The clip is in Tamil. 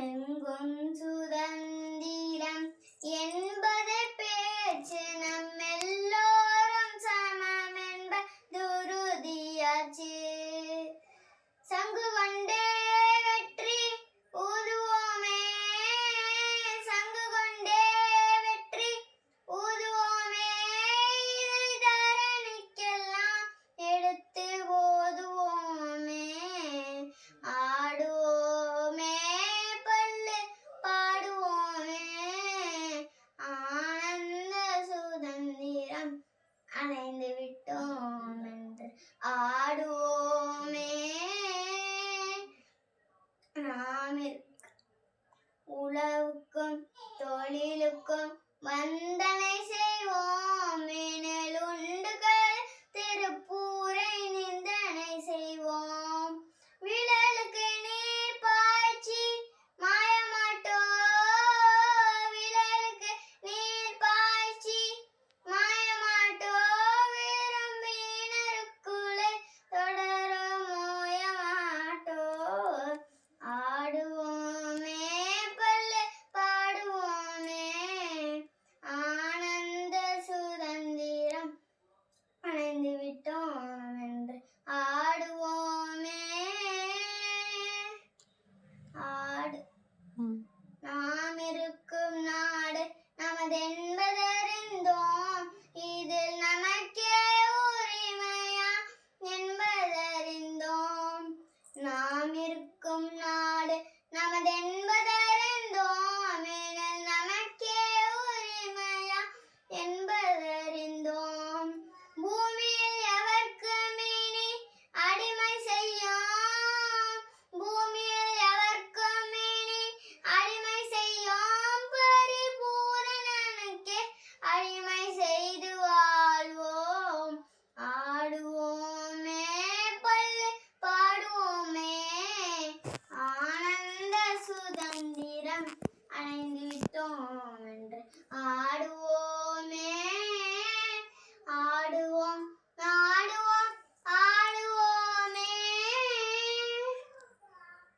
எங்கும் சுதந்திரம் என்பது பேச்சு, நம் எல்லோரும் சமம் என்பதுறுதியாச்சு. சங்கு கொண்டே வெற்றி ஊதுவோமே, சங்கு கொண்டே வெற்றி ஊதுவோமே, இதை தரணிக்கெல்லாம் எடுத்து ஓதுவோமே. ஆடுவோமே பள்ளு பாடுவோமே, ஆனந்த சுதந்திரம் அடைந்து விட்டோம் என்று ஆடுவோமே. நாமிற்கு உழவுக்கும் தொழிலுக்கும் வந்தனை செய்வோம், எனில் உண்டுகள் திருப்பூரை நிந்தனை செய்வோம். விழலுக்கு நீர் பாய்ச்சி மாயமாட்டோ, விழலுக்கு நீர் பாய்ச்சி மாயமாட்டோ, விரும்பினருக்குள்ளே தொடரும் மோயமாட்டோ. ஆடுவோமே பள்ளு பாடுவோமே, ஆனந்த சுதந்திரம் அடைந்து விட்டோம் என்று ஆடுவோமே. ஆடு